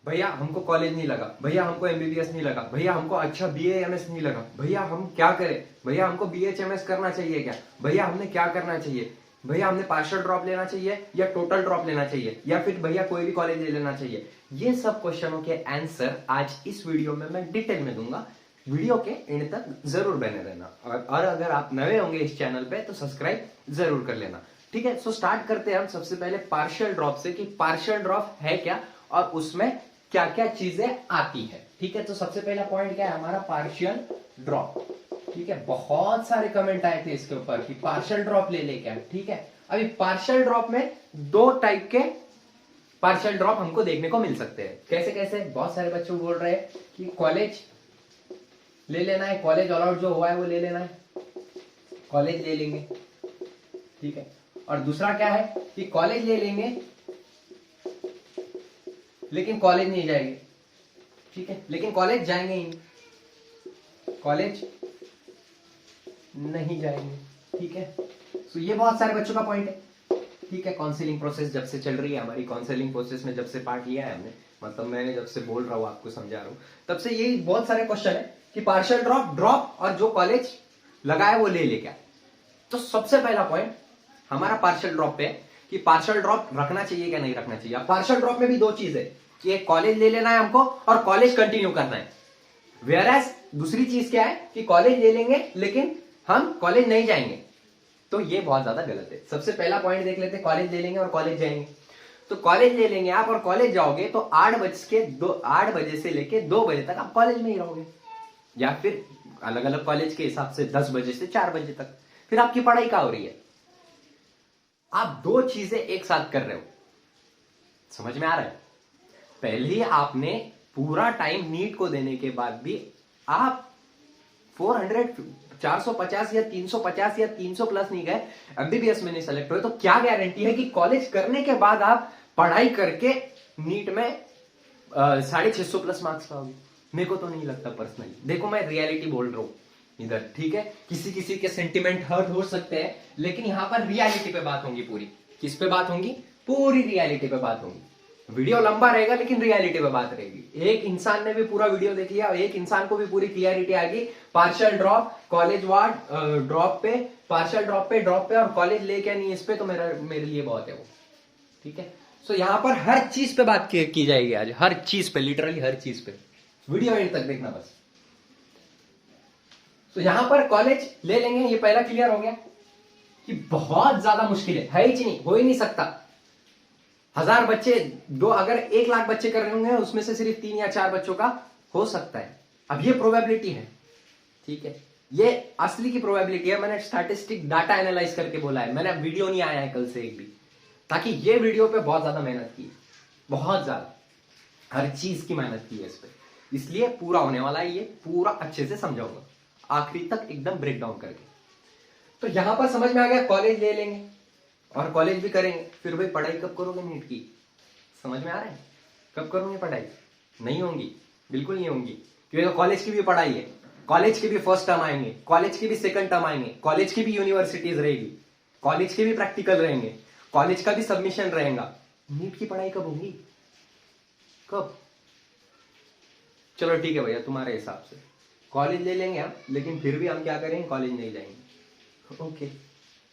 भैया हमको कॉलेज नहीं लगा, भैया हमको एमबीबीएस नहीं लगा, भैया हमको अच्छा बीए एमएस नहीं लगा, भैया हम क्या करें, भैया हमको बीएचएमएस करना चाहिए क्या, भैया हमने क्या करना चाहिए, भैया हमने पार्शियल ड्रॉप लेना चाहिए या टोटल ड्रॉप लेना चाहिए, या फिर भैया कोई भी कॉलेज ले लेना चाहिए। ये सब क्वेश्चनों के आंसर आज इस वीडियो में मैं डिटेल में दूंगा। वीडियो के एंड तक जरूर बने रहना, और अगर आप नए होंगे इस चैनल पे तो सब्सक्राइब जरूर कर लेना। ठीक है, सो स्टार्ट करते हैं हम सबसे पहले पार्शियल ड्रॉप से कि पार्शियल ड्रॉप है क्या और उसमें क्या क्या चीजें आती है। ठीक है, तो सबसे पहला पॉइंट क्या है हमारा, पार्शियल ड्रॉप। ठीक है, बहुत सारे कमेंट आए थे इसके ऊपर कि पार्शियल ड्रॉप ले ले क्या। ठीक है, अभी पार्शियल ड्रॉप में दो टाइप के पार्शियल ड्रॉप हमको देखने को मिल सकते हैं। कैसे कैसे, बहुत सारे बच्चे बोल रहे हैं कि कॉलेज ले लेना है, कॉलेज ऑल आउट जो हुआ है वो ले लेना है, कॉलेज ले लेंगे। ठीक है, और दूसरा क्या है कि कॉलेज ले लेंगे लेकिन कॉलेज नहीं जाएंगे। ठीक है, लेकिन कॉलेज जाएंगे ही, कॉलेज नहीं जाएंगे। ठीक है, तो ये बहुत सारे बच्चों का पॉइंट है। ठीक है, काउंसलिंग प्रोसेस जब से चल रही है हमारी, काउंसलिंग प्रोसेस में जब से पार्ट लिया है हमने, मतलब मैंने जब से बोल रहा हूँ आपको समझा रहा हूँ, तब से यही बहुत सारे क्वेश्चन है कि पार्शियल ड्रॉप और जो कॉलेज लगा है वो ले ले क्या। तो सबसे पहला पॉइंट हमारा पार्शियल ड्रॉप पे है कि पार्शियल ड्रॉप रखना चाहिए क्या नहीं रखना चाहिए। पार्शियल ड्रॉप में भी दो चीज है कि एक कॉलेज ले लेना है हमको और कॉलेज कंटिन्यू करना है। वेयरएज दूसरी चीज क्या है कि कॉलेज ले लेंगे लेकिन हम कॉलेज नहीं जाएंगे, तो ये बहुत ज्यादा गलत है। सबसे पहला पॉइंट देख लेते हैं, कॉलेज ले लेंगे और कॉलेज जाएंगे। तो कॉलेज ले लेंगे आप और कॉलेज जाओगे तो 8 बजे से लेके 2 बजे तक आप कॉलेज में ही रहोगे, या फिर अलग अलग कॉलेज के हिसाब से 10 बजे से 4 बजे तक। फिर आपकी पढ़ाई क्या हो रही है, आप दो चीजें एक साथ कर रहे हो। समझ में आ रहा है। पहले ही आपने पूरा टाइम नीट को देने के बाद भी आप 450 या 350 या 300 प्लस नहीं गए, एमबीबीएस में नहीं सेलेक्ट हुए, तो क्या गारंटी है कि कॉलेज करने के बाद आप पढ़ाई करके नीट में 650 प्लस मार्क्स पाओगे। मेरे को तो नहीं लगता पर्सनली। देखो मैं रियलिटी बोल रहा हूं इधर। ठीक है, किसी किसी के सेंटिमेंट हर्ट हो सकते हैं, लेकिन यहां पर रियलिटी पे बात होगी पूरी। किस पे बात होगी, पूरी रियलिटी पे बात होगी। वीडियो लंबा रहेगा लेकिन रियलिटी पे बात रहेगी। एक इंसान ने भी पूरा वीडियो देख लिया और एक इंसान को भी पूरी क्लियरिटी आ गई partial drop, college ward drop पे, पार्शियल ड्रॉप पे और कॉलेज ले क्या नहीं इस पे, तो मेरे लिए बहुत है वो। ठीक है, सो यहां पर हर चीज पे बात की जाएगी आज, हर चीज पे, लिटरली हर चीज पे। वीडियो एंड तक देखना बस। तो यहां पर कॉलेज ले लेंगे, ये पहला क्लियर हो गया कि बहुत ज्यादा मुश्किल है ही नहीं, हो ही नहीं सकता। 1000 बच्चे अगर 1 लाख बच्चे कर रहे होंगे उसमें से सिर्फ 3 या 4 बच्चों का हो सकता है। अब ये प्रोबेबिलिटी है। ठीक है, ये असली की प्रोबेबिलिटी है। मैंने स्टैटिस्टिक डाटा एनालाइज करके बोला है, मैंने वीडियो नहीं आया है कल से एक भी, ताकि ये वीडियो पे बहुत ज्यादा मेहनत की है, बहुत ज्यादा, हर चीज की मेहनत की है इस पे, इसलिए पूरा होने वाला है। ये पूरा अच्छे से समझाऊंगा आखिरी तक एकदम ब्रेक डाउन करके। तो यहां पर समझ में आ गया, कॉलेज ले लेंगे और कॉलेज भी करेंगे। फिर भाई पढ़ाई कब करोगे नीट की, समझ में आ रहा है, कब करोगे पढ़ाई? नहीं होंगी, बिल्कुल नहीं होंगी, क्योंकि कॉलेज की भी पढ़ाई है, कॉलेज के भी फर्स्ट टर्म आएंगे, कॉलेज के भी सेकंड टर्म आएंगे, कॉलेज की भी यूनिवर्सिटीज रहेगी, कॉलेज के भी प्रैक्टिकल रहेंगे, कॉलेज का भी सबमिशन रहेगा। नीट की पढ़ाई कब होगी, कब? चलो ठीक है भैया, तुम्हारे हिसाब से कॉलेज ले लेंगे हम, लेकिन फिर भी हम क्या करेंगे, कॉलेज नहीं जाएंगे। ओके,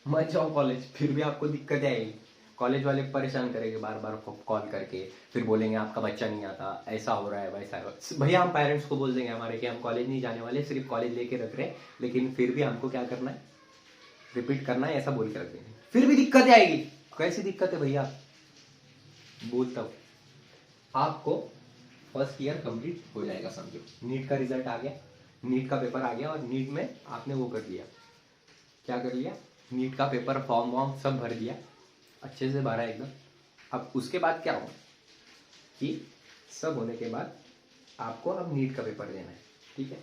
मत जाओ कॉलेज, फिर भी आपको दिक्कत आएगी। कॉलेज वाले परेशान करेंगे बार बार कॉल करके, फिर बोलेंगे आपका बच्चा नहीं आता, ऐसा हो रहा है वैसा है। भैया हम पेरेंट्स को बोल देंगे हमारे कि हम कॉलेज नहीं जाने वाले, सिर्फ कॉलेज लेके रख रहे हैं, लेकिन फिर भी हमको क्या करना है, रिपीट करना है, ऐसा बोल के रख देंगे। फिर भी दिक्कत आएगी। कैसी दिक्कत है भैया, बोलता हूँ आपको। फर्स्ट ईयर कंप्लीट हो जाएगा, समझो नीट का रिजल्ट आ गया, नीट का पेपर आ गया और नीट में आपने वो कर लिया, क्या कर लिया, नीट का पेपर फॉर्म वॉर्म सब भर दिया, अच्छे से भरा एकदम। अब उसके बाद क्या हो कि सब होने के बाद आपको अब नीट का पेपर देना है। ठीक है,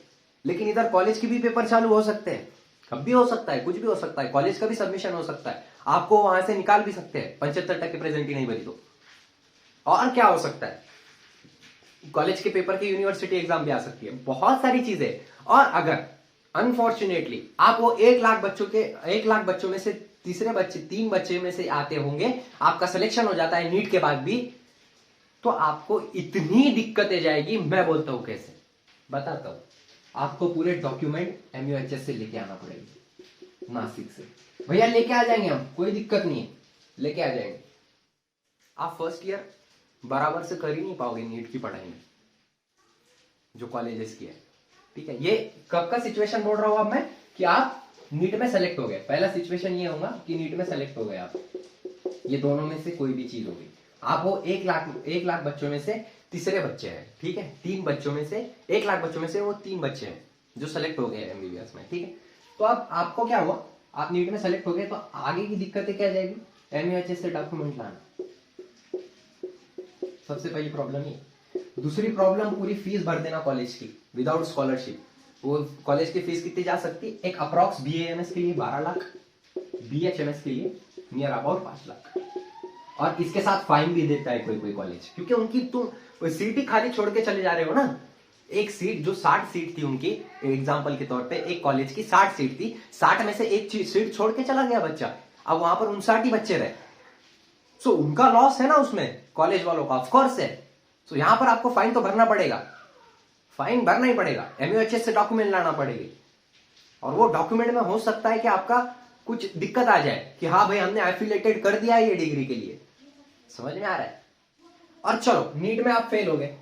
लेकिन इधर कॉलेज की भी पेपर चालू हो सकते हैं, कब भी हो सकता है, कुछ भी हो सकता है, कॉलेज का भी सबमिशन हो सकता है, आपको वहां से निकाल भी सकते हैं 75% प्रेजेंट ही नहीं बनी तो। और क्या हो सकता है, कॉलेज के पेपर की यूनिवर्सिटी एग्जाम भी आ सकती है, बहुत सारी चीजें। और अगर अनफॉर्चुनेटली आप वो 1 लाख बच्चों में से 3 बच्चे में से आते होंगे, आपका सिलेक्शन हो जाता है नीट के बाद भी, तो आपको इतनी दिक्कतें जाएगी, मैं बोलता हूं कैसे, बताता हूं। आपको पूरे डॉक्यूमेंट MUHS से लेके आना पड़ेगा, नासिक से। भैया लेके आ जाएंगे हम, कोई दिक्कत नहीं है, लेके आ जाएंगे। आप फर्स्ट ईयर बराबर से कर ही नहीं पाओगे नीट की पढ़ाई में, जो कॉलेजेस की है, ठीक है। ये कब का सिचुएशन बोल रहा हूं अब मैं, कि आप नीट में सेलेक्ट हो गए। पहला सिचुएशन ये होगा कि नीट में सेलेक्ट हो गए आप, ये दोनों में से कोई भी चीज होगी। आप वो 1 लाख बच्चों में से तीसरे बच्चे हैं, ठीक है। 3 बच्चों में से 1 लाख बच्चों में से वो 3 बच्चे हैं जो सेलेक्ट हो गए MBBS में, ठीक है। तो अब आपको क्या हुआ, आप नीट में सेलेक्ट हो गए, तो आगे की दिक्कतें क्या जाएगी, MUHS से डॉक्यूमेंट लाना, सबसे पहली प्रॉब्लम ये। दूसरी प्रॉब्लम, पूरी फीस भर देना कॉलेज की विदाउट स्कॉलरशिप। वो कॉलेज की फीस कितनी जा सकती है, एक अप्रॉक्स BAMS के लिए 12 लाख, BHMS के लिए नियर अबाउट 5 लाख। और इसके साथ फाइन भी देता है कोई कोई कॉलेज, क्योंकि उनकी तुम सीट ही खाली छोड़ के चले जा रहे हो ना। एक सीट जो 60 सीट थी उनकी, एग्जाम्पल के तौर पे एक कॉलेज की 60 सीट थी, 60 में से एक सीट छोड़ के चला गया बच्चा, अब वहां पर 59 ही बच्चे रहे। सो उनका लॉस है ना उसमें, कॉलेज वालों का ऑफकोर्स है। सो यहां पर आपको फाइन तो भरना पड़ेगा, फाइन भरना ही पड़ेगा, MUHS से डॉक्यूमेंट लाना पड़ेगी। और वो डॉक्यूमेंट में हो सकता है कि आपका कुछ दिक्कत आ जाए कि हाँ भाई हमने एफिलेटेड कर दिया है ये डिग्री के लिए, समझ में आ रहा है। और चलो नीट में आप फेल हो गए,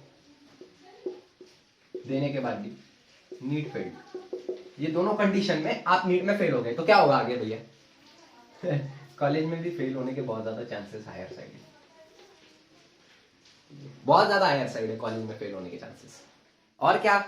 देने के बाद भी नीट फेल्ड, ये दोनों कंडीशन में आप नीट में फेल हो गए, तो क्या होगा आगे भैया कॉलेज में भी फेल होने के बहुत ज्यादा चांसेस हायर साइड है, बहुत ज्यादा हायर साइड है कॉलेज में फेल होने के चांसेस। और क्या,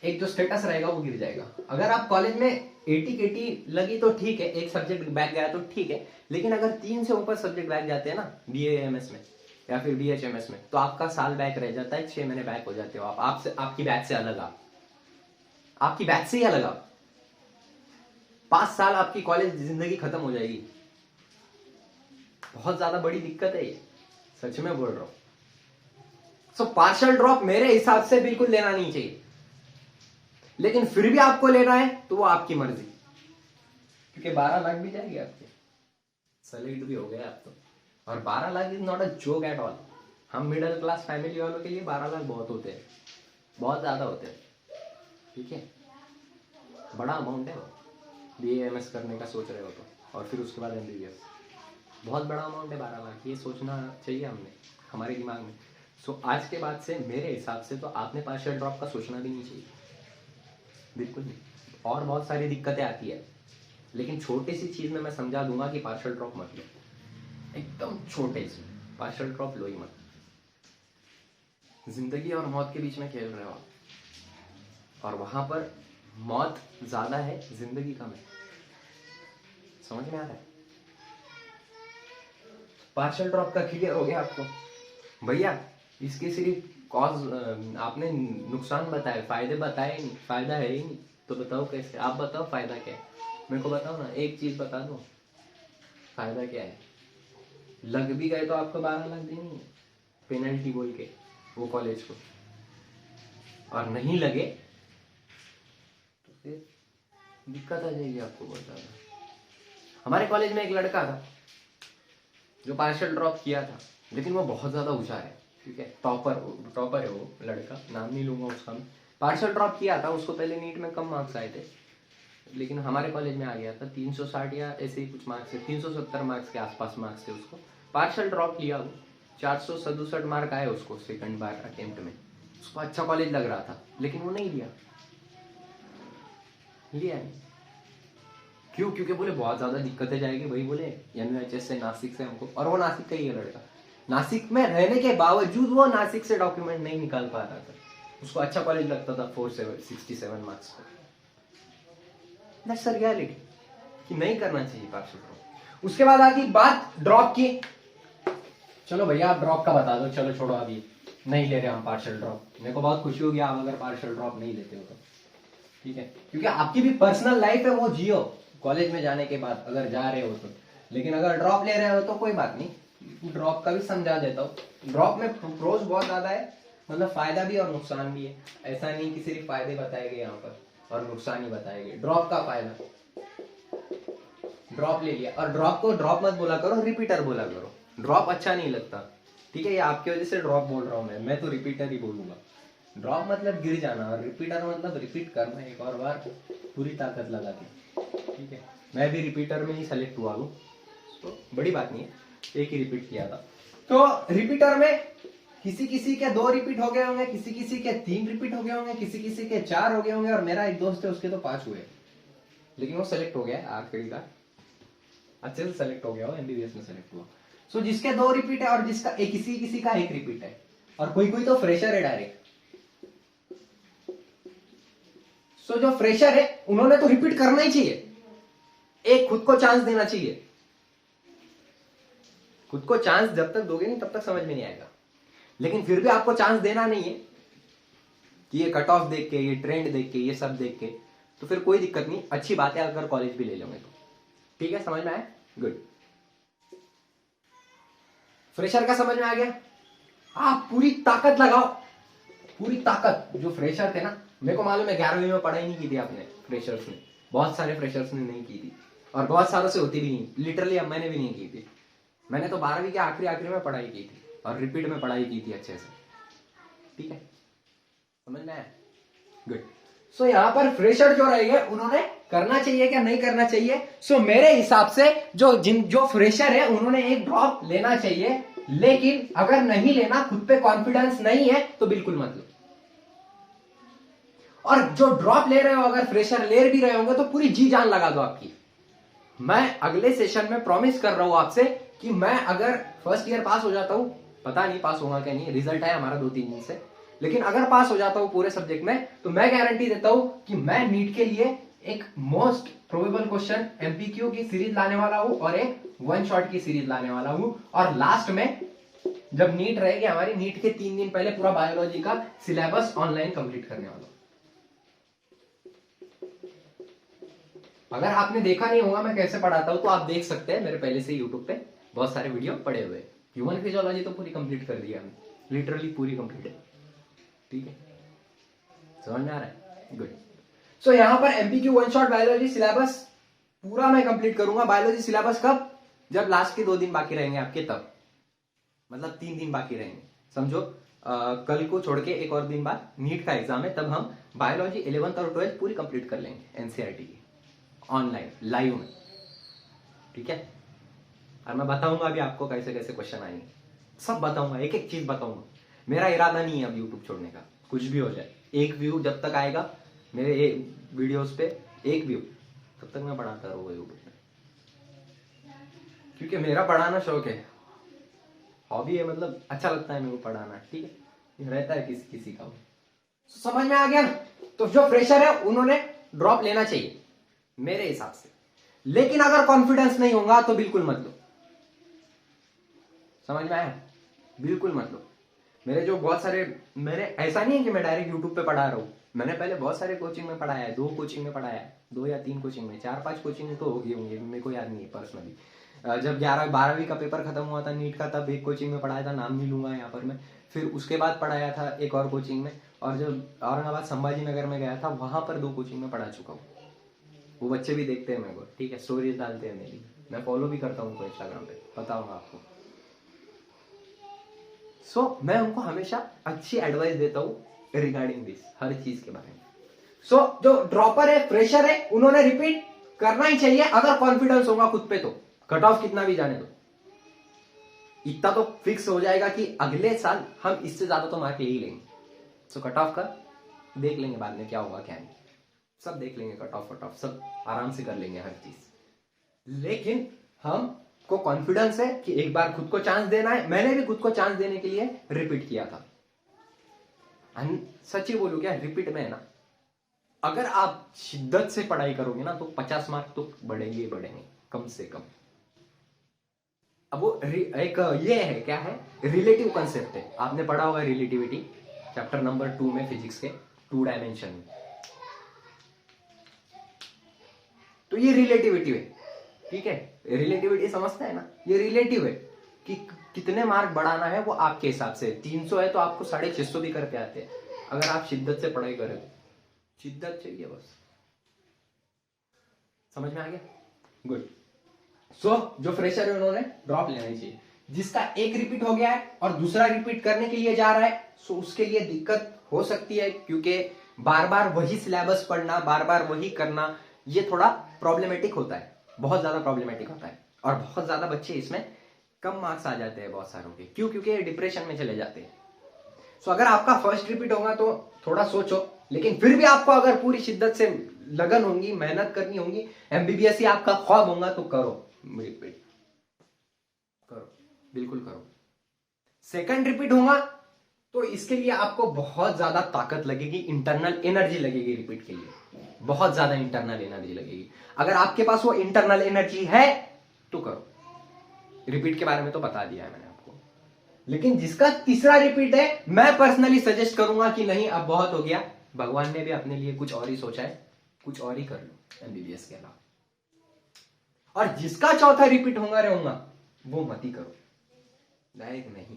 एक जो स्टेटस रहेगा वो गिर जाएगा। अगर आप कॉलेज में 80 की 80 लगी तो ठीक है, एक सब्जेक्ट बैक गया तो ठीक है, लेकिन अगर 3 से ऊपर सब्जेक्ट बैक जाते हैं ना BAMS में या फिर BHMS में, तो आपका साल बैक रह जाता है, 6 महीने बैक हो जाते हो आप, आपसे आपकी बैच से अलग, आपकी बैच से ही अलग, आप 5 साल आपकी कॉलेज जिंदगी खत्म हो जाएगी। बहुत ज्यादा बड़ी दिक्कत है ये, सच में बोल रहा हूं। सो पार्शियल ड्रॉप मेरे हिसाब से बिल्कुल लेना नहीं चाहिए, लेकिन फिर भी आपको लेना है तो वो आपकी मर्जी, क्योंकि 12 लाख भी जाएंगे आपके, सेलेक्ट भी हो गए आप तो। और 12 lakh is not a joke at all. हम मिडिल क्लास फैमिली वालों के लिए 12 लाख बहुत होते हैं, बहुत ज्यादा होते हैं, ठीक है, बड़ा अमाउंट है वो। BAMS करने का सोच रहे हो तो, और फिर उसके बाद MBBS, बहुत बड़ा अमाउंट है 12 लाख, ये सोचना चाहिए हमने हमारे दिमाग में। सो आज के बाद से मेरे हिसाब से तो आपने पार्शियल ड्रॉप का सोचना भी नहीं चाहिए, बिल्कुल नहीं। और बहुत सारी दिक्कतें आती है, लेकिन छोटी सी चीज में मैं समझा दूंगा कि पार्शियल ड्रॉप मत लो, एकदम छोटे से पार्शियल ड्रॉप लो ही मत। जिंदगी और मौत के बीच में खेल रहे हो आप, और वहां पर मौत ज्यादा है, जिंदगी कम है, समझ में आ रहा है। पार्शियल ड्रॉप का क्लियर हो गया आपको भैया, इसके सिर्फ कॉज आपने नुकसान बताए, फायदे बताए नहीं, फायदा है ही नहीं, तो बताओ कैसे, आप बताओ फायदा क्या है, मेरे को बताओ ना, एक चीज बता दो फायदा क्या है। लग भी गए तो आपको 12 लाख देनी है पेनल्टी बोल के वो कॉलेज को, और नहीं लगे तो फिर दिक्कत आ जाएगी आपको बहुत ज्यादा। हमारे कॉलेज में एक लड़का था जो पार्शियल ड्रॉप किया था, लेकिन वो बहुत ज्यादा होशियार है, ठीक है, टॉपर है वो लड़का, नाम नहीं लूंगा उसका। पार्शियल ड्रॉप किया था, उसको पहले नीट में कम मार्क्स आए थे, लेकिन हमारे कॉलेज में आ गया था 360 या ऐसे ही कुछ मार्क्स है, 370 मार्क्स के आसपास मार्क्स थे उसको। पार्शियल ड्रॉप लिया वो, 467 मार्क आए उसको सेकंड बार अटेम्प्ट में, उसको अच्छा कॉलेज लग रहा था, लेकिन वो नहीं लिया नहीं। क्यों, क्योंकि बोले बहुत ज्यादा दिक्कतें जाएगी, वही बोले MUHS से नासिक से हमको, और वो नासिक का ही है लड़का, नासिक में रहने के बावजूद वो नासिक से डॉक्यूमेंट नहीं निकाल पा रहा था, उसको अच्छा कॉलेज लगता था 467 मार्क्स को। दैट्स अ रियलिटी कि नहीं करना चाहिए पार्शियल ड्रॉप। उसके बाद आती बात ड्रॉप की, चलो भैया आप ड्रॉप का बता दो, चलो छोड़ो अभी नहीं ले रहे हम पार्शियल ड्रॉप, मेरे को बहुत खुशी होगी आप अगर पार्शियल ड्रॉप नहीं लेते हो तो, ठीक है, क्योंकि आपकी भी पर्सनल लाइफ है, वो जियो कॉलेज में जाने के बाद अगर जा रहे हो तो। लेकिन अगर ड्रॉप ले रहे हो तो कोई बात नहीं, ड्रॉप का भी समझा देता हूँ। ड्रॉप में प्रोज बहुत ज्यादा है, मतलब फायदा भी और नुकसान भी है, ऐसा नहीं कि सिर्फ फायदे बताए गए यहाँ पर और नुकसान ही बताए गए। ड्रॉप का फायदा, ड्रॉप ले लिया, और ड्रॉप को ड्रॉप मत बोला करो, रिपीटर बोला करो, ड्रॉप अच्छा नहीं लगता, ठीक है, ये आपकी वजह से ड्रॉप बोल रहा हूँ मैं तो रिपीटर ही बोलूंगा। ड्रॉप मतलब गिर जाना, और रिपीटर मतलब रिपीट करना एक और बार पूरी ताकत लगा के। ठीक है, मैं भी रिपीटर में ही सेलेक्ट हुआ हूँ, तो बड़ी बात नहीं है, एक ही रिपीट किया था। तो रिपीटर में किसी किसी के 2 रिपीट हो गए होंगे, किसी किसी के 3 रिपीट हो गए होंगे, किसी किसी के 4 हो गए होंगे, और मेरा एक दोस्त है उसके तो 5 हुए, लेकिन वो सेलेक्ट हो गया आखिरी का, अच्छे से सेलेक्ट हो गया, वो एमबीबीएस में सेलेक्ट हुआ। सो जिसके 2 रिपीट है और जिसका किसी किसी का 1 रिपीट है, और कोई कोई तो फ्रेशर है डायरेक्ट। सो जो फ्रेशर है उन्होंने तो रिपीट करना ही चाहिए, एक खुद को चांस देना चाहिए। खुद को चांस जब तक दोगे नहीं तब तक समझ में नहीं आएगा, लेकिन फिर भी आपको चांस देना नहीं है कि ये कट ऑफ देख के, ये ट्रेंड देख के, ये सब देख के, तो फिर कोई दिक्कत नहीं, अच्छी बात है अगर कॉलेज भी ले लोगे तो। ठीक है, समझ में आया? गुड। फ्रेशर का समझ में आ गया? आप पूरी ताकत लगाओ, पूरी ताकत। जो फ्रेशर थे ना, मेरे को मालूम है 11वीं में पढ़ाई नहीं की थी आपने, फ्रेशर्स ने, बहुत सारे फ्रेशर्स ने नहीं की थी, और बहुत सालों से होती भी नहीं, लिटरली अब मैंने भी नहीं की थी। मैंने तो 12वीं के आखिरी में पढ़ाई की थी, और रिपीट में पढ़ाई की थी अच्छे से। ठीक है, समझ में आया? गुड। सो यहाँ पर फ्रेशर जो रहेंगे उन्होंने करना चाहिए क्या नहीं करना चाहिए? सो मेरे हिसाब से जो फ्रेशर है उन्होंने एक ड्रॉप लेना चाहिए, लेकिन अगर नहीं लेना, खुद पे कॉन्फिडेंस नहीं है, तो बिल्कुल मत लो। और जो ड्रॉप ले रहे हो, अगर फ्रेशर ले भी रहे होंगे, तो पूरी जी जान लगा दो आपकी। मैं अगले सेशन में प्रॉमिस कर रहा हूं आपसे कि मैं अगर फर्स्ट ईयर पास हो जाता हूं, पता नहीं पास होगा क्या नहीं, रिजल्ट है हमारा 2-3 दिन से, लेकिन अगर पास हो जाता हूं पूरे सब्जेक्ट में, तो मैं गारंटी देता हूं कि मैं नीट के लिए एक मोस्ट प्रोबेबल क्वेश्चन एमपीक्यू की सीरीज लाने वाला हूं, और एक 1 शॉट की सीरीज लाने वाला हूं, और लास्ट में जब नीट रहेगी हमारी, नीट के 3 दिन पहले पूरा बायोलॉजी का सिलेबस ऑनलाइन कंप्लीट करने वाला हूं। अगर आपने देखा नहीं होगा मैं कैसे पढ़ाता हूं, तो आप देख सकते हैं, मेरे पहले से यूट्यूब पे बहुत सारे वीडियो पड़े हुए। ह्यूमन फिजियोलॉजी तो पूरी कंप्लीट कर दिया हमने, लिटरली पूरी कंप्लीट है। ठीक है, समझ में आ रहा है? गुड। सो यहां पर एमपीक्यू 1 शॉट बायोलॉजी सिलेबस पूरा मैं कंप्लीट करूंगा। बायोलॉजी सिलेबस कब? जब लास्ट के 2 दिन बाकी रहेंगे आपके, तब, मतलब 3 दिन बाकी रहेंगे, समझो कल को छोड़ के एक और दिन बाद नीट का एग्जाम है, तब हम बायोलॉजी 11th और 12th पूरी कंप्लीट कर लेंगे एनसीईआरटी की, ऑनलाइन लाइव में। ठीक है, और मैं बताऊंगा अभी आपको कैसे कैसे क्वेश्चन आएंगे, सब बताऊंगा, एक एक चीज बताऊंगा। मेरा इरादा नहीं है अब यूट्यूब छोड़ने का, कुछ भी हो जाए, एक व्यू जब तक आएगा मेरे वीडियोस पे, एक व्यू, तब तक मैं पढ़ाता रहूंगा यूट्यूब पे, क्योंकि मेरा पढ़ाना शौक है, हॉबी है, मतलब अच्छा लगता है मेरे को पढ़ाना। ठीक है, रहता है किसी किसी का। समझ में आ गया? तो जो फ्रेशर है उन्होंने ड्रॉप लेना चाहिए मेरे हिसाब से, लेकिन अगर कॉन्फिडेंस नहीं होगा तो बिल्कुल मत लो। समझ में आया? बिल्कुल मत लो। मेरे जो बहुत सारे, मेरे ऐसा नहीं है कि मैं डायरेक्ट यूट्यूब पे पढ़ा रहा हूं, मैंने पहले बहुत सारे कोचिंग में पढ़ाया है, 2 कोचिंग में पढ़ाया है, 2 या 3 कोचिंग में, 4-5 कोचिंग में तो हो गई होंगे, मेरे को याद नहीं है पर्सनली। जब 11-12वीं का पेपर खत्म हुआ था नीट का, तब एक कोचिंग में पढ़ाया था, नाम नहीं लूंगा यहाँ पर मैं। फिर उसके बाद पढ़ाया था एक और कोचिंग में, और जब औरंगाबाद संभाजी नगर में गया था, वहां पर 2 कोचिंग में पढ़ा चुका हूँ। वो बच्चे भी देखते हैं मेरे को, ठीक है, स्टोरीज डालते हैं मेरी, मैं फॉलो भी करता हूँ उनको इंस्टाग्राम पे, बताऊंगा आपको। सो मैं उनको हमेशा अच्छी एडवाइस देता हूँ रिगार्डिंग दिस, हर चीज के बारे में। सो जो ड्रॉपर है, फ्रेशर है, उन्होंने रिपीट करना ही चाहिए अगर कॉन्फिडेंस होगा खुद पे, तो कट ऑफ कितना भी जाने दो, इतना तो फिक्स हो जाएगा कि अगले साल हम इससे ज्यादा तो मार्क ले ही लेंगे। सो कट ऑफ का देख लेंगे बाद में क्या होगा क्या नहीं, सब देख लेंगे, कट ऑफ सब आराम से कर लेंगे हर चीज। लेकिन हम को कॉन्फिडेंस है कि एक बार खुद को चांस देना है। मैंने भी खुद को चांस देने के लिए रिपीट किया था। सच्ची बोलूं क्या, रिपीट में है ना, अगर आप शिद्दत से पढ़ाई करोगे ना, तो 50 मार्क तो बढ़ेंगे ही बढ़ेंगे कम से कम। अब वो एक ये है, क्या है, रिलेटिव कंसेप्ट है, आपने पढ़ा होगा रिलेटिविटी, चैप्टर नंबर 2 में फिजिक्स के 2 डायमेंशन में। तो ये रिलेटिविटी है, ठीक है, रिलेटिविटी समझता है ना, ये रिलेटिव है कि कितने मार्क बढ़ाना है वो आपके हिसाब से। 300 है तो आपको 650 भी करके आते हैं, अगर आप शिद्दत से पढ़ाई करें, शिद्दत चाहिए बस। समझ में आ गया? गुड। सो जो फ्रेशर है उन्होंने ड्रॉप लेना चाहिए। जिसका एक रिपीट हो गया है और दूसरा रिपीट करने के लिए जा रहा है, सो उसके लिए दिक्कत हो सकती है, क्योंकि बार बार वही सिलेबस पढ़ना, बार बार वही करना, ये थोड़ा प्रॉब्लमेटिक होता है, बहुत ज्यादा प्रॉब्लमेटिक होता है। और बहुत ज्यादा बच्चे इसमें कम मार्क्स आ जाते हैं बहुत सारों के, क्यों? क्योंकि डिप्रेशन में चले जाते हैं। सो अगर आपका फर्स्ट रिपीट होगा तो थोड़ा सोचो, लेकिन फिर भी आपको अगर पूरी शिद्दत से लगन होगी, मेहनत करनी होगी, एमबीबीएस ही आपका ख्वाब होगा, तो करो रिपीट, करो, बिल्कुल करो। सेकंड रिपीट होगा तो इसके लिए आपको बहुत ज्यादा ताकत लगेगी, इंटरनल एनर्जी लगेगी रिपीट के लिए, बहुत ज्यादा इंटरनल एनर्जी लगेगी। अगर आपके पास वो इंटरनल एनर्जी है तो करो। रिपीट के बारे में तो बता दिया है मैंने आपको, लेकिन जिसका तीसरा रिपीट है, मैं पर्सनली सजेस्ट करूंगा कि नहीं अब बहुत हो गया, भगवान ने भी अपने लिए कुछ और ही सोचा है, कुछ और ही कर लो एमबीबीएस के अलावा। और जिसका चौथा रिपीट होगा रहूंगा, वो मत ही करो, डायरेक्ट नहीं,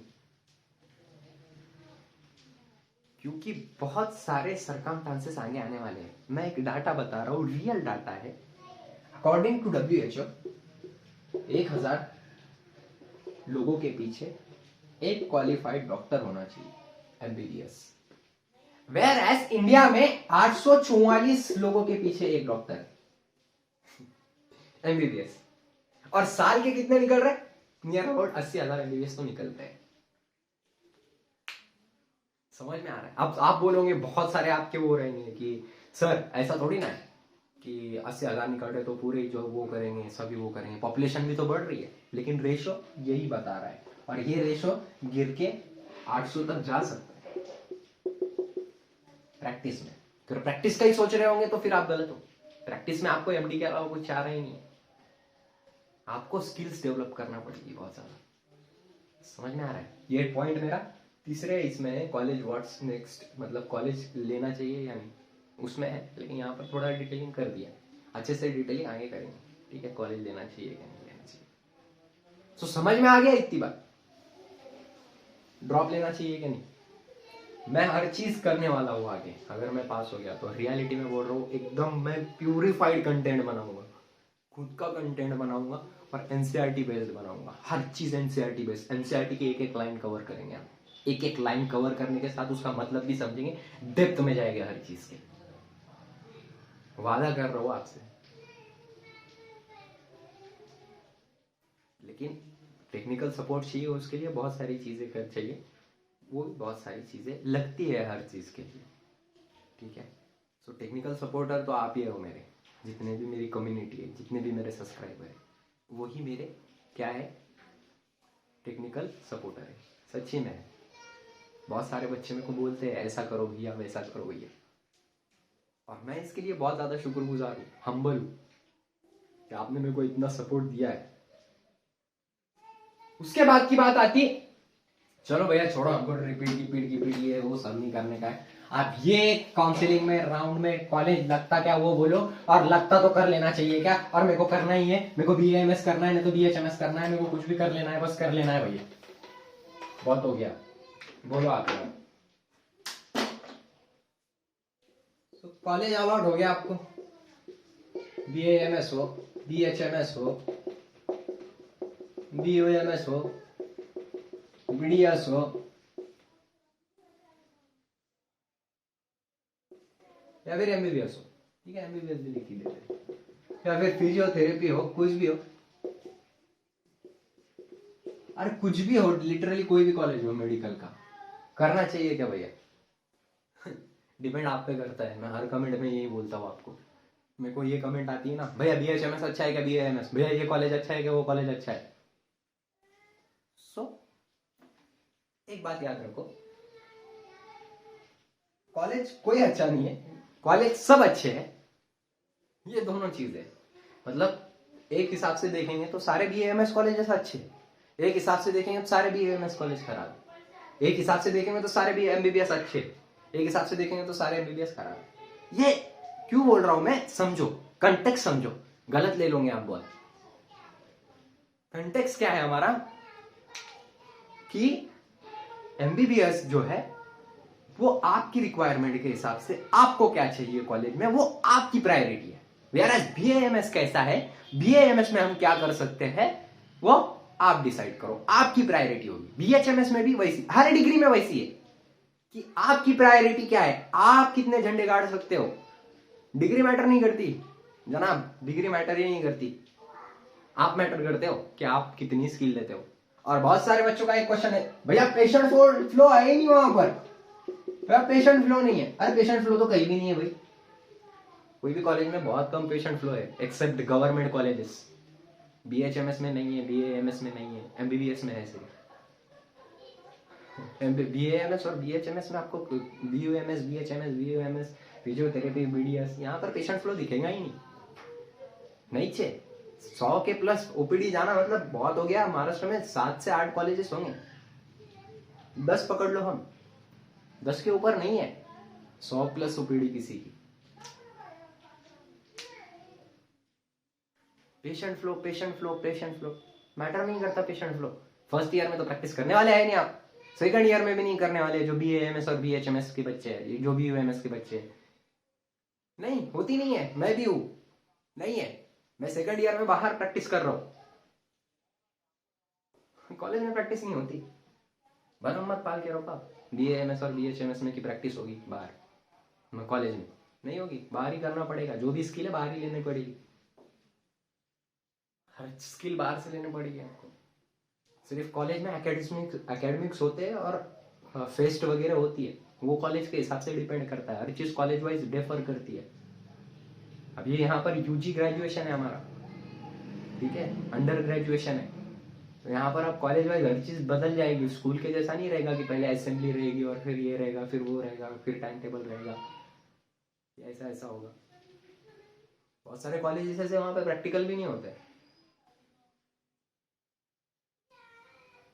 क्योंकि बहुत सारे सरकमस्टांसेस आगे आने वाले हैं। मैं एक डाटा बता रहा हूं, रियल डाटा है। अकॉर्डिंग टू WHO 1000 लोगों के पीछे एक क्वालिफाइड डॉक्टर होना चाहिए एमबीबीएस, वेयर एज इंडिया में 844 लोगों के पीछे एक डॉक्टर एमबीबीएस। और साल के कितने निकल रहे? नियर अबाउट 80,000 एमबीबीएस तो निकलते हैं। समझ में आ रहा है? अब आप बोलोगे, बहुत सारे आपके वो रहेंगे कि सर ऐसा थोड़ी ना है कि 80,000 निकल रहे तो पूरे जो वो करेंगे, सभी वो करेंगे, पॉपुलेशन भी तो बढ़ रही है। लेकिन रेशो यही बता रहा है, और ये रेशो गिर के 800 तक जा सकता है प्रैक्टिस में। अगर प्रैक्टिस का ही सोच रहे होंगे तो फिर आप गलत हो। प्रैक्टिस में आपको एमडी के अलावा कुछ चाह रहा ही नहीं है, आपको स्किल्स डेवलप करना पड़ेगी बहुत ज्यादा। समझ में आ रहा है? ये पॉइंट मेरा तीसरे इसमें है, कॉलेज व्हाट्स नेक्स्ट, मतलब कॉलेज लेना चाहिए या नहीं, उसमें है। लेकिन यहाँ पर थोड़ा डिटेलिंग कर दिया, अच्छे से डिटेलिंग आगे करेंगे, ठीक है? कॉलेज लेना चाहिए या नहीं लेना चाहिए, तो समझ में आ गया इतनी बात। ड्रॉप लेना चाहिए कि नहीं, मैं हर चीज करने वाला हूँ आगे। अगर मैं पास हो गया तो रियलिटी में बोल रहा हूँ, एकदम मैं प्यूरिफाइड कंटेंट बनाऊंगा, खुद का कंटेंट बनाऊंगा और एनसीईआरटी बेस्ड बनाऊंगा। हर चीज एनसीईआरटी बेस्ड, एनसीईआरटी की एक एक लाइन कवर करेंगे हम। एक एक लाइन कवर करने के साथ उसका मतलब भी समझेंगे, डेप्थ में जाएंगे हर चीज के, वादा कर रहा हूं आपसे। लेकिन टेक्निकल सपोर्ट चाहिए, उसके लिए बहुत सारी चीजें कर चाहिए, वो बहुत सारी चीजें लगती है हर चीज के लिए, ठीक है? सो टेक्निकल सपोर्टर तो आप ही हो मेरे, जितने भी मेरी कम्युनिटी है, जितने भी मेरे सब्सक्राइबर है, वही मेरे क्या है, टेक्निकल सपोर्टर है। सच्ची में है। बहुत सारे बच्चे मेरे को बोलते हैं ऐसा करो भैया, वैसा करो भैया, और मैं इसके लिए बहुत ज्यादा शुक्रगुजार हूँ, हम्बल हूँ कि आपने मेरे को इतना सपोर्ट दिया है। उसके बाद की बात आती, चलो भैया छोड़ो, हमको रिपीट ये वो सब नहीं करने का है। आप ये काउंसलिंग में राउंड में कॉलेज लगता क्या वो बोलो, और लगता तो कर लेना चाहिए क्या, और मेरे को करना ही है, मेरे को BAMS करना है, नहीं तो BHMS करना है, मेरे को कुछ भी कर लेना है, बस कर लेना है भैया, बहुत हो गया। बोलो आप। तो कॉलेज अलॉट हो गया आपको, BAMS हो, BHMS हो, BOMS हो, BDS हो, या फिर MBBS हो, ठीक है? MBBS भी लिख ही देते, या फिर फिजियोथेरेपी हो, कुछ भी हो, अरे कुछ भी हो, लिटरली कोई भी कॉलेज हो मेडिकल का, करना चाहिए क्या भैया? डिपेंड आप पे करता है। मैं हर कमेंट में यही बोलता हूँ आपको। मेरे को ये कमेंट आती है ना, भैया BHMS अच्छा है क्या, BAMS, भैया ये कॉलेज अच्छा है क्या, वो कॉलेज अच्छा है। सो एक बात याद रखो, कॉलेज कोई अच्छा नहीं है, कॉलेज सब अच्छे हैं, ये दोनों चीजें। मतलब एक हिसाब से देखेंगे तो सारे BAMS कॉलेज अच्छे, एक हिसाब से देखेंगे तो सारे BAMS कॉलेज खराब, एक हिसाब से देखेंगे तो सारे भी MBBS अच्छे, एक हिसाब से देखेंगे तो सारे MBBS खराब। ये क्यों बोल रहा हूं मैं, समझो, कंटेक्स्ट समझो, गलत ले लोगे आप बहुत। कंटेक्स्ट क्या है हमारा कि MBBS जो है वो आपकी रिक्वायरमेंट के हिसाब से आपको क्या चाहिए कॉलेज में, वो आपकी प्रायोरिटी है। वेयर एज BAMS कैसा है, BAMS में हम क्या कर सकते हैं वो आप डिसाइड करो, आपकी प्रायोरिटी होगी। बीएचएमएस में भी वैसी, हर डिग्री में वैसी है कि आपकी प्रायोरिटी क्या है, आप कितने झंडे गाड़ सकते हो। डिग्री मैटर नहीं करती जनाब, डिग्री मैटर ही नहीं करती, आप मैटर करते हो कि आप कितनी स्किल लेते हो। और बहुत सारे बच्चों का एक क्वेश्चन है, भैया पेशेंट फ्लो है ही नहीं वहां पर, भैया पेशेंट फ्लो नहीं है। अरे पेशेंट फ्लो तो कहीं भी नहीं है भाई, कोई भी कॉलेज में बहुत कम पेशेंट फ्लो है एक्सेप्ट गवर्नमेंट कॉलेजेस। बीएचएमएस में नहीं है, बीएएमएस में नहीं है, एमबीबीएस में है सिर्फ। बीएएमएस और बीएचएमएस में आपको BUMS, BHMS, BUMS, physiotherapy, BDS, यहाँ पर पेशेंट फ्लो दिखेगा ही नहीं। नहीं छे 100 के प्लस ओपीडी जाना मतलब बहुत हो गया। महाराष्ट्र में 7 से 8 कॉलेजेस होंगे, 10 पकड़ लो, हम 10 के ऊपर नहीं है 100 प्लस ओपीडी किसी की। Patient flow, patient flow, patient flow matter नहीं करता। पेशेंट फ्लो फर्स्ट ईयर में तो प्रैक्टिस करने वाले है नहीं आप, सेकंड ईयर में भी नहीं करने वाले। जो बीएएमएस और बीएचएमएस के बच्चे हैं, जो बीयूएमएस के बच्चे हैं, नहीं होती नहीं है। मैं भी हूं, नहीं है। मैं सेकंड ईयर में बाहर प्रैक्टिस कर रहा हूं, कॉलेज में प्रैक्टिस नहीं होती। भरम मत पाल के रोका, बीएएमएस और बीएचएमएस में की प्रैक्टिस होगी बाहर, मैं कॉलेज में नहीं होगी। बाहर ही करना पड़ेगा, जो भी स्किल है बाहर ही लेनी पड़ेगी, हर स्किल बाहर से लेनी पड़ेगी आपको। सिर्फ कॉलेज में एकेडमिक्स होते हैं और फेस्ट वगैरह होती है, वो कॉलेज के हिसाब से डिपेंड करता है। हर चीज कॉलेज वाइज डिफर करती है। अब ये यहाँ पर यूजी ग्रेजुएशन है हमारा, ठीक है, अंडर ग्रेजुएशन है, तो यहाँ पर अब कॉलेज वाइज हर चीज बदल जाएगी। स्कूल के जैसा नहीं रहेगा कि पहले असेंबली रहेगी और फिर ये रहेगा, फिर वो रहेगा, फिर टाइम टेबल रहेगा, ऐसा ऐसा होगा। बहुत सारे कॉलेज ऐसे वहां पे प्रैक्टिकल भी नहीं होते।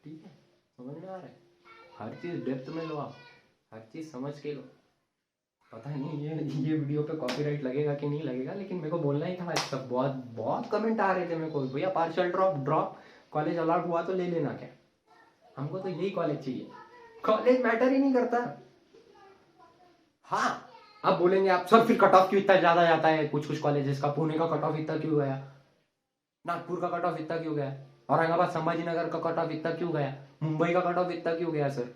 ठीक है, समझ में आ रहा है? हर चीज डेप्थ में लो आप, हर चीज समझ के लो। पता नहीं ये वीडियो पे कॉपीराइट लगेगा कि नहीं लगेगा, लेकिन मेरे को बोलना ही था। सब बहुत बहुत कमेंट आ रहे थे मेरे को, भैया पार्शियल ड्रॉप कॉलेज अलॉट हुआ तो ले लेना क्या, हमको तो यही कॉलेज चाहिए। कॉलेज मैटर ही नहीं करता। हाँ, अब बोलेंगे आप सर फिर कट ऑफ क्यों इतना ज्यादा जाता है कुछ कुछ कॉलेजेस का, पुणे का कट ऑफ इतना क्यों गया, नागपुर का कट ऑफ इतना क्यों गया, औरंगाबाद संभाजीनगर का कट ऑफ इतना क्यों गया, मुंबई का कट ऑफ इतना क्यों गया सर।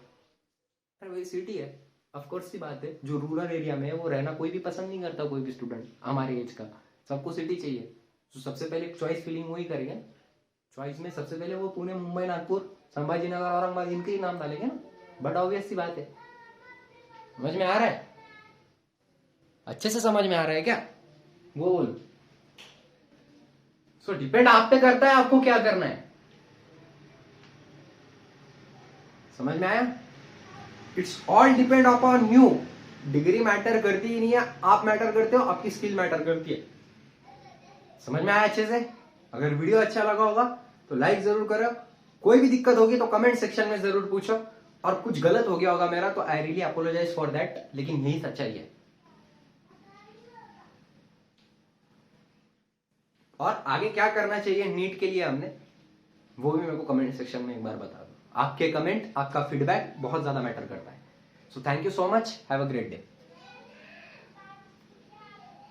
अरे वही सिटी है, ऑफकोर्स सी बात है। जो रूरल एरिया में है वो रहना कोई भी पसंद नहीं करता, कोई भी स्टूडेंट हमारे एज का, सबको सिटी चाहिए। तो सबसे पहले चॉइस फिलिंग वही करेंगे। चॉइस में सबसे पहले वो पुणे, मुंबई, नागपुर, संभाजीनगर, औरंगाबाद, इनके ही नाम डालेंगे ना। बट ऑब्वियस सी बात है। समझ में आ रहा है? अच्छे से समझ में आ रहा है क्या? वो बोल। सो डिपेंड आप पे करता है आपको क्या करना है। समझ में आया? It's all depend upon you. Degree matter करती ही नहीं है, आप मैटर करते हो, आपकी स्किल मैटर करती है। समझ में आया अच्छे से? अगर वीडियो अच्छा लगा होगा तो लाइक जरूर करो। कोई भी दिक्कत होगी तो कमेंट सेक्शन में जरूर पूछो, और कुछ गलत हो गया होगा मेरा तो I really apologise for that, लेकिन यही सच्चाई है। और आगे क्या करना चाहिए नीट के लिए हमने, वो भी मेरे को कमेंट सेक्शन में एक बार बता दो। आपके कमेंट, आपका फीडबैक बहुत ज्यादा मैटर करता है। So thank you so much, have a great day.